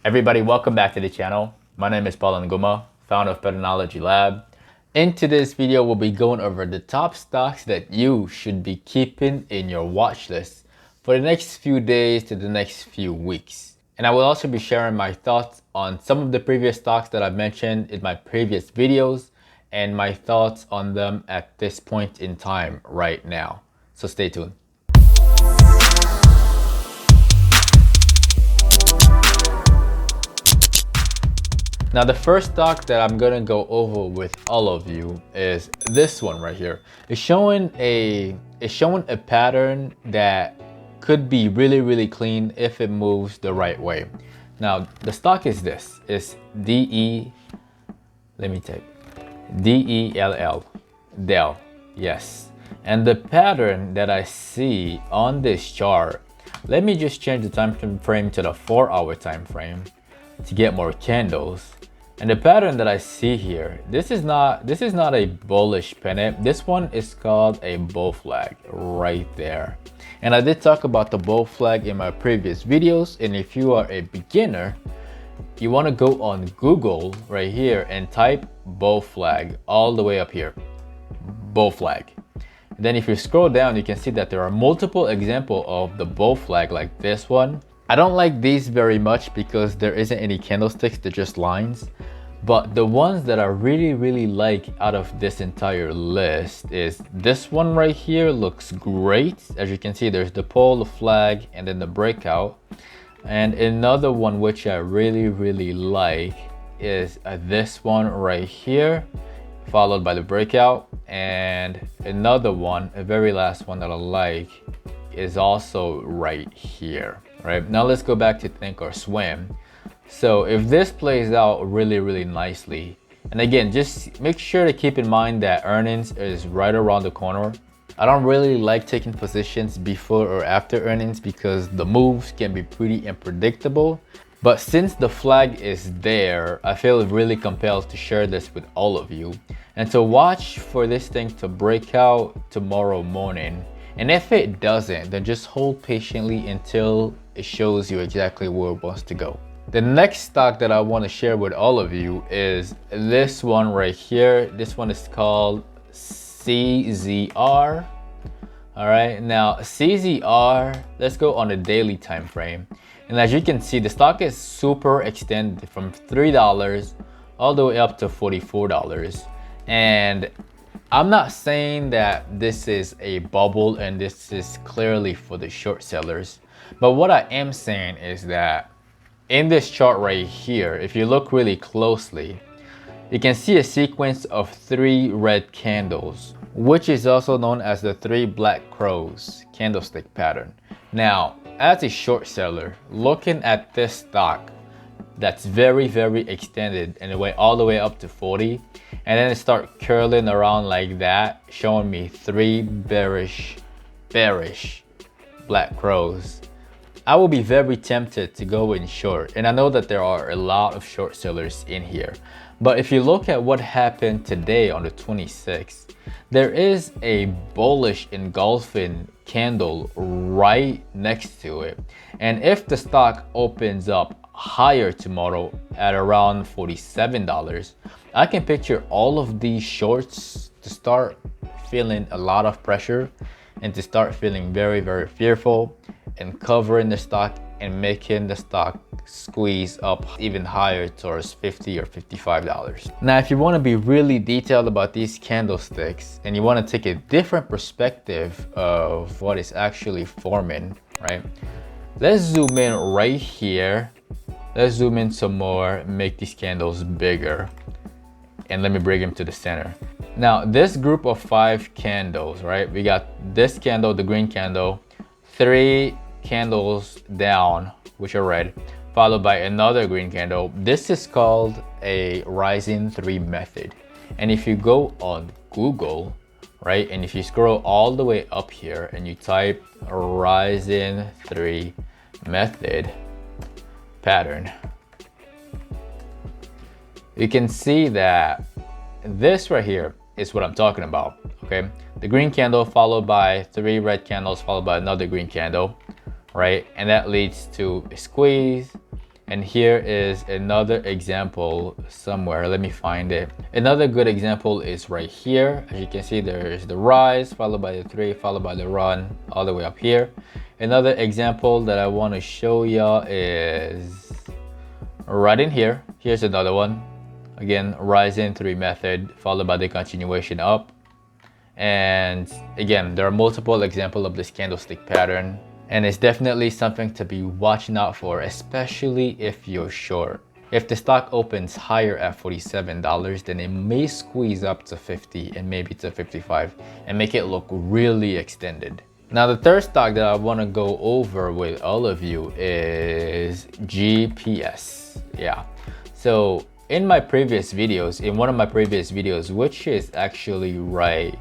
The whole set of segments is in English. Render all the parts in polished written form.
Everybody, welcome back to the channel. My name is Paul Nguma, founder of PATTERNOLOGY LAB. In today's video, we'll be going over the top stocks that you should be keeping in your watch list for the next few days to the next few weeks. And I will also be sharing my thoughts on some of the previous stocks that I've mentioned in my previous videos and my thoughts on them at this point in time right now. So stay tuned. Now, the first stock that I'm gonna go over with all of you is this one right here. It's showing a pattern that could be really clean if it moves the right way. Now, the stock is this. It's DELL, Dell, yes. And the pattern that I see on this chart, let me just change the time frame to the 4-hour time frame to get more candles. And the pattern that I see here, this is not a bullish pennant. This one is called a bull flag right there. And I did talk about the bull flag in my previous videos. And if you are a beginner, you want to go on Google right here and type bull flag all the way up here, bull flag. And then if you scroll down, you can see that there are multiple examples of the bull flag like this one. I don't like these very much because there isn't any candlesticks, they're just lines. But the ones that I really like out of this entire list is this one right here. Looks great. As you can see, there's the pole, the flag, and then the breakout. And another one which I really like is this one right here, followed by the breakout. And another one, a very last one that I like, is also right here. Right, now let's go back to think or swim. So if this plays out really nicely, and again, just make sure to keep in mind that earnings is right around the corner. I don't really like taking positions before or after earnings because the moves can be pretty unpredictable. But since the flag is there, I feel really compelled to share this with all of you and to watch for this thing to break out tomorrow morning. And if it doesn't, then just hold patiently until it shows you exactly where it wants to go. The next stock that I want to share with all of you is this one right here. This one is called CZR. All right, now CZR, let's go on a daily time frame. And as you can see, the stock is super extended from $3 all the way up to $44. And I'm not saying that this is a bubble and this is clearly for the short sellers. But what I am saying is that in this chart right here, if you look really closely, you can see a sequence of 3 red candles, which is also known as the 3 black crows candlestick pattern. Now, as a short seller, looking at this stock that's very extended and it went all the way up to 40, and then it start curling around like that, showing me 3 bearish black crows, I will be very tempted to go in short. And I know that there are a lot of short sellers in here, but if you look at what happened today on the 26th, there is a bullish engulfing candle right next to it. And if the stock opens up higher tomorrow at around $47, I can picture all of these shorts to start feeling a lot of pressure and to start feeling very fearful and covering the stock and making the stock squeeze up even higher towards $50 or $55. Now, if you want to be really detailed about these candlesticks and you want to take a different perspective of what is actually forming, right? Let's zoom in right here. Let's zoom in some more, make these candles bigger. And let me bring them to the center. Now, this group of 5 candles, right? We got this candle, the green candle, 3 candles down, which are red, followed by another green candle. This is called a rising 3 method. And if you go on Google, right, and if you scroll all the way up here and you type rising 3 method pattern, you can see that this right here is what I'm talking about. Okay, the green candle followed by 3 red candles followed by another green candle, right? And that leads to a squeeze, And here is another example somewhere. Let me find it. Another good example is right here. As you can see, there's the rise followed by the 3 followed by the run all the way up here. Another example that I want to show y'all is right in here. Here's another one. Again, rise in 3 method followed by the continuation up. And again, there are multiple examples of this candlestick pattern. And it's definitely something to be watching out for, especially if you're short. If the stock opens higher at $47, then it may squeeze up to 50 and maybe to 55 and make it look really extended. Now, the third stock that I want to go over with all of you is GPS. Yeah. So in my previous videos, in one of my previous videos, which is actually right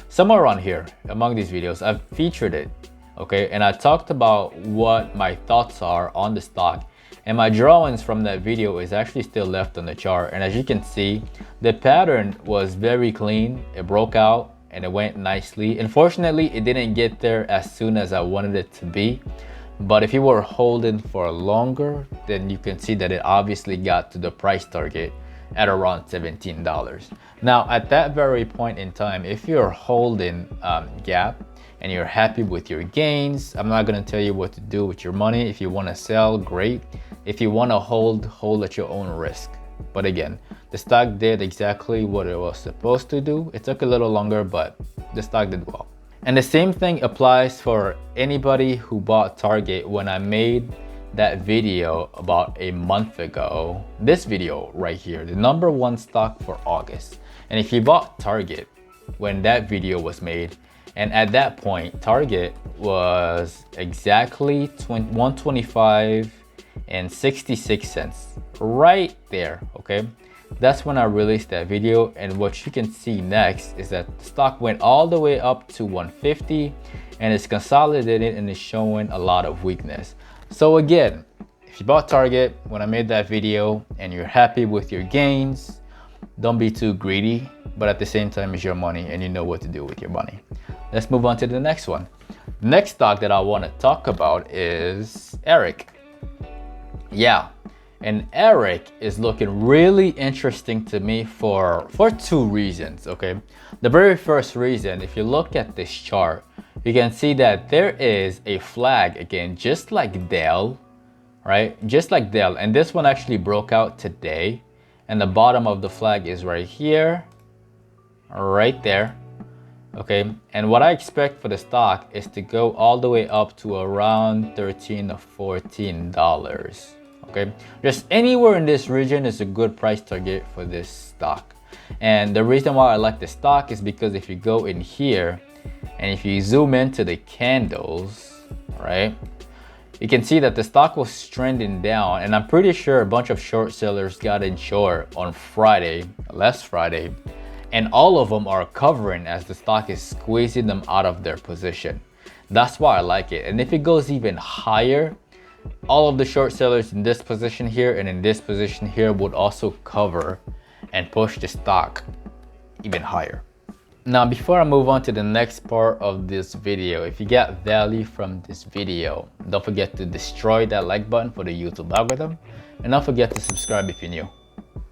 somewhere around here among these videos, I've featured it. Okay, and I talked about what my thoughts are on the stock, and my drawings from that video is actually still left on the chart. And as you can see, the pattern was very clean. It broke out and it went nicely. Unfortunately, it didn't get there as soon as I wanted it to be, but if you were holding for longer, then you can see that it obviously got to the price target at around $17. Now, at that very point in time, if you're holding gap and you're happy with your gains, I'm not going to tell you what to do with your money. If you want to sell, great. If you want to hold at your own risk. But again, the stock did exactly what it was supposed to do. It took a little longer, but the stock did well. And the same thing applies for anybody who bought Target when I made that video about a month ago. This video right here, the #1 stock for August. And if you bought Target when that video was made, and at that point, Target was exactly 125.66 right there, okay? That's when I released that video, and what you can see next is that the stock went all the way up to 150 and it's consolidated and is showing a lot of weakness. So again, if you bought Target when I made that video and you're happy with your gains, don't be too greedy, but at the same time, it's your money and you know what to do with your money. Let's move on to the next one. The next stock that I want to talk about is ERIC. Yeah, and ERIC is looking really interesting to me for 2 reasons, okay? The very first reason, if you look at this chart, you can see that there is a flag again, just like Dell, right? Just like Dell, and this one actually broke out today, and the bottom of the flag is right here, right there. Okay, and what I expect for the stock is to go all the way up to around $13 or $14. Okay, just anywhere in this region is a good price target for this stock. And the reason why I like the stock is because if you go in here and if you zoom into the candles, right, you can see that the stock was trending down, and I'm pretty sure a bunch of short sellers got in short on Friday, last Friday, and all of them are covering as the stock is squeezing them out of their position. That's why I like it. And if it goes even higher, all of the short sellers in this position here and in this position here would also cover and push the stock even higher. Now, before I move on to the next part of this video, if you get value from this video, don't forget to destroy that like button for the YouTube algorithm, and don't forget to subscribe if you're new.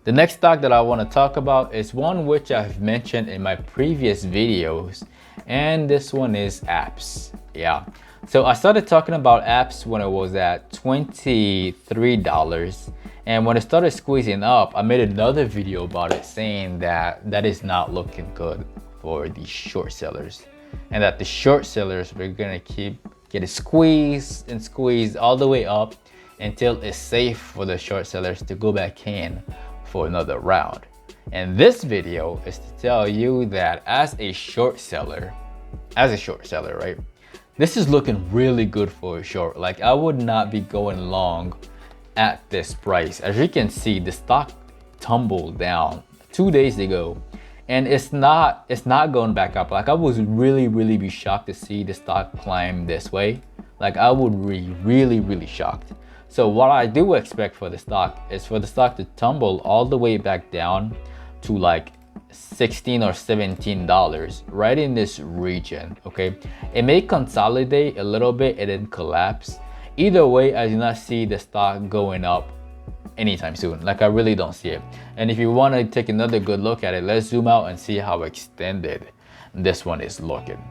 The next stock that I want to talk about is one which I've mentioned in my previous videos, and this one is apps. Yeah, so I started talking about apps when it was at $23, and when it started squeezing up, I made another video about it saying that that is not looking good for the short sellers, and that the short sellers were gonna keep getting squeezed and squeezed all the way up until it's safe for the short sellers to go back in for another round. And this video is to tell you that as a short seller, right, this is looking really good for a short. Like, I would not be going long at this price. As you can see, the stock tumbled down 2 days ago, and it's not going back up. Like, I was really be shocked to see the stock climb this way. Like, I would be really shocked. So what I do expect for the stock is for the stock to tumble all the way back down to like $16 or $17 right in this region. Okay, it may consolidate a little bit and then collapse. Either way, I do not see the stock going up anytime soon. Like, I really don't see it. And if you want to take another good look at it, let's zoom out and see how extended this one is looking.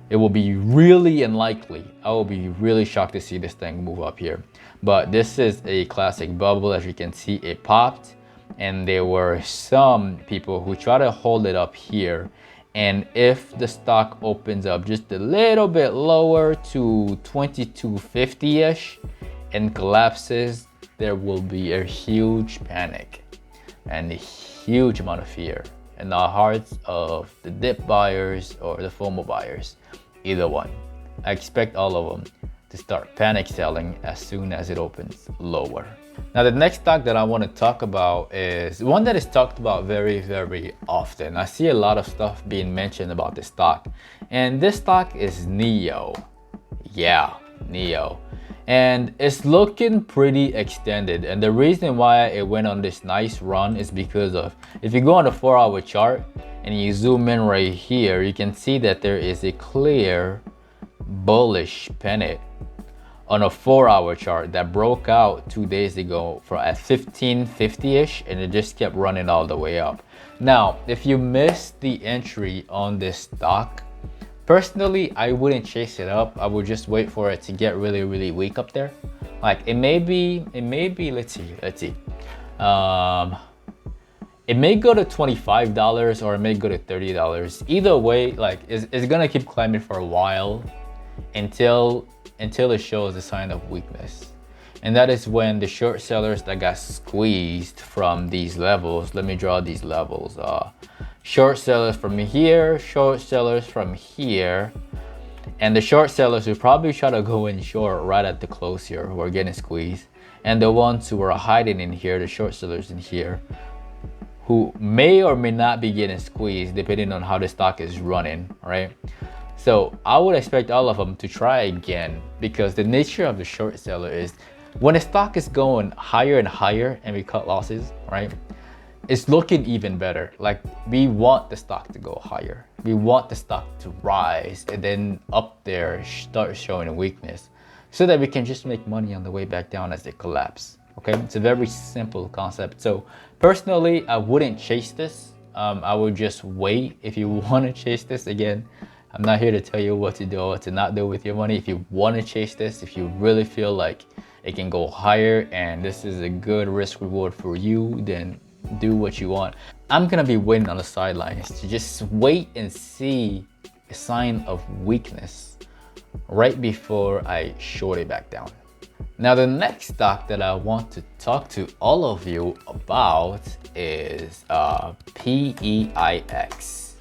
It will be really unlikely. I will be really shocked to see this thing move up here. But this is a classic bubble. As you can see, it popped, and there were some people who try to hold it up here. And if the stock opens up just a little bit lower to 2250-ish and collapses, there will be a huge panic and a huge amount of fear in the hearts of the dip buyers or the FOMO buyers, either one. I expect all of them to start panic selling as soon as it opens lower. Now, the next stock that I want to talk about is one that is talked about very, very often. I see a lot of stuff being mentioned about this stock, and this stock is NIO. Yeah, NIO. And it's looking pretty extended, and the reason why it went on this nice run is because of, if you go on the 4-hour chart and you zoom in right here, you can see that there is a clear bullish pennant on a 4-hour chart that broke out 2 days ago for at 1550-ish, and it just kept running all the way up. Now, if you missed the entry on this stock, personally, I wouldn't chase it up. I would just wait for it to get really, really weak up there. Like, it may be, let's see. It may go to $25 or it may go to $30. Either way, like, it's gonna keep climbing for a while until it shows a sign of weakness. And that is when the short sellers that got squeezed from these levels, let me draw these levels, short sellers from here, short sellers from here, and the short sellers who probably try to go in short right at the close here, who are getting squeezed, and the ones who are hiding in here, the short sellers in here, who may or may not be getting squeezed depending on how the stock is running, right? So I would expect all of them to try again, because the nature of the short seller is when the stock is going higher and higher and we cut losses, right? It's looking even better. Like, we want the stock to go higher. We want the stock to rise and then up there start showing a weakness so that we can just make money on the way back down as it collapses. Okay, it's a very simple concept. So personally, I wouldn't chase this. I would just wait. If you want to chase this, again, I'm not here to tell you what to do or what to not do with your money. If you want to chase this, if you really feel like it can go higher and this is a good risk reward for you, then do what you want. I'm gonna be waiting on the sidelines to just wait and see a sign of weakness right before I short it back down. Now, the next stock that I want to talk to all of you about is PEIX.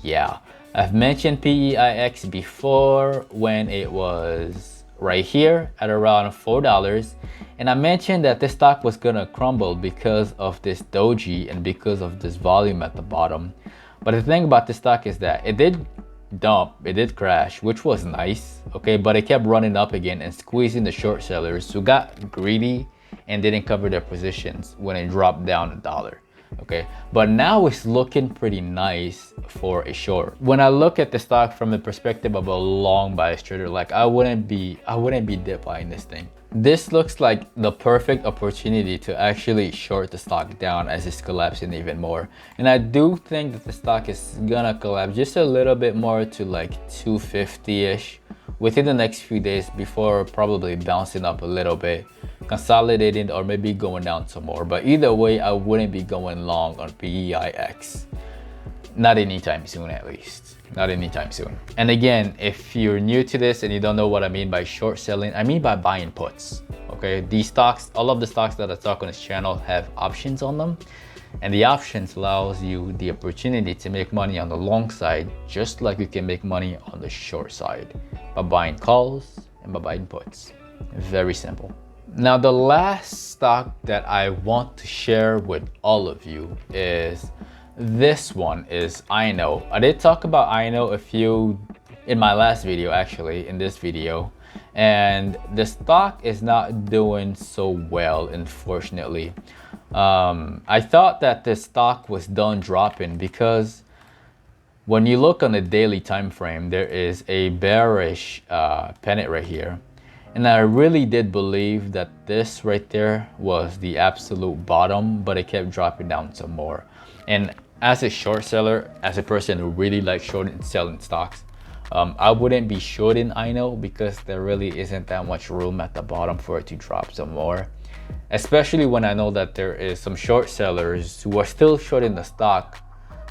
Yeah, I've mentioned PEIX before when it was right here at around $4, and I mentioned that this stock was gonna crumble because of this doji and because of this volume at the bottom. But the thing about this stock is that it did dump, it did crash, which was nice, okay, but it kept running up again and squeezing the short sellers who got greedy and didn't cover their positions when it dropped down $1. Okay, but now it's looking pretty nice for a short. When I look at the stock from the perspective of a long bias trader, like, I wouldn't be dip buying this thing. This looks like the perfect opportunity to actually short the stock down as it's collapsing even more. And I do think that the stock is gonna collapse just a little bit more to like 250-ish within the next few days before probably bouncing up a little bit, consolidating, or maybe going down some more. But either way, I wouldn't be going long on PEIX. Not anytime soon, at least. Not anytime soon. And again, if you're new to this and you don't know what I mean by short selling, I mean by buying puts. Okay, these stocks, all of the stocks that I talk on this channel have options on them. And the options allows you the opportunity to make money on the long side, just like you can make money on the short side by buying calls and by buying puts. Very simple. Now, the last stock that I want to share with all of you is this one, is NIO. I did talk about NIO in my last video, actually, in this video, and the stock is not doing so well, unfortunately. I thought that the stock was done dropping because when you look on the daily time frame, there is a bearish pennant right here. And I really did believe that this right there was the absolute bottom, but it kept dropping down some more. And as a short seller, as a person who really likes shorting and selling stocks, I wouldn't be shorting NIO because there really isn't that much room at the bottom for it to drop some more. Especially when I know that there is some short sellers who are still shorting the stock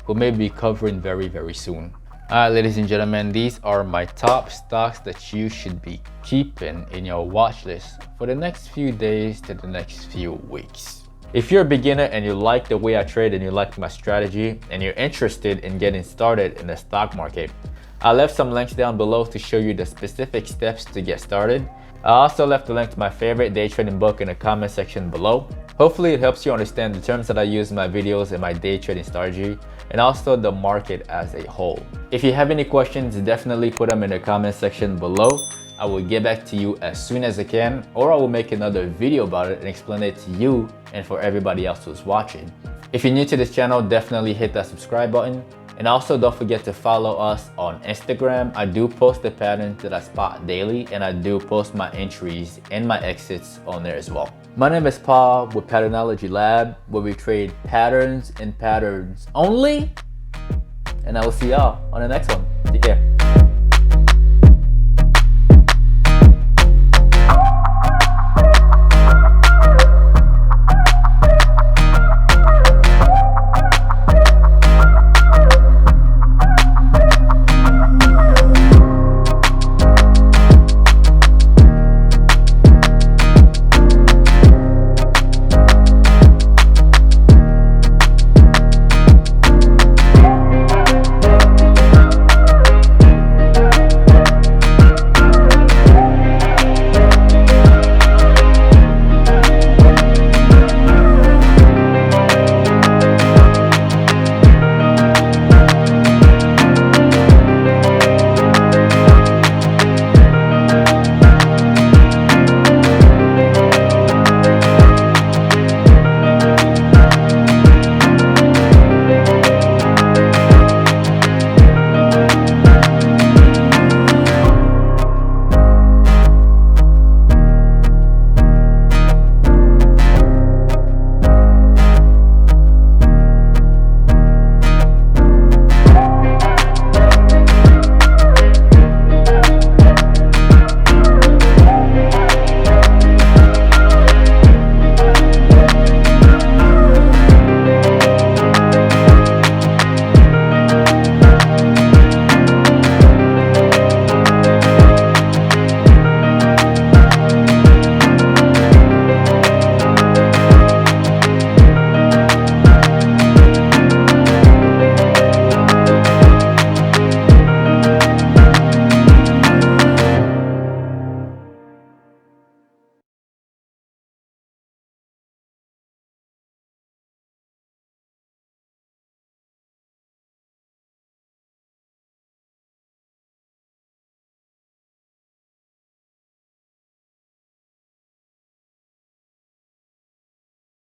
who may be covering very, very soon. Alright, ladies and gentlemen, these are my top stocks that you should be keeping in your watch list for the next few days to the next few weeks. If you're a beginner and you like the way I trade and you like my strategy and you're interested in getting started in the stock market, I left some links down below to show you the specific steps to get started. I also left a link to my favorite day trading book in the comment section below. Hopefully it helps you understand the terms that I use in my videos and my day trading strategy, and also the market as a whole. If you have any questions, definitely put them in the comment section below. I will get back to you as soon as I can, or I will make another video about it and explain it to you and for everybody else who's watching. If you're new to this channel, definitely hit that subscribe button. And also don't forget to follow us on Instagram. I do post the patterns that I spot daily, and I do post my entries and my exits on there as well. My name is Paul with Patternology Lab, where we trade patterns and patterns only. And I will see y'all on the next one.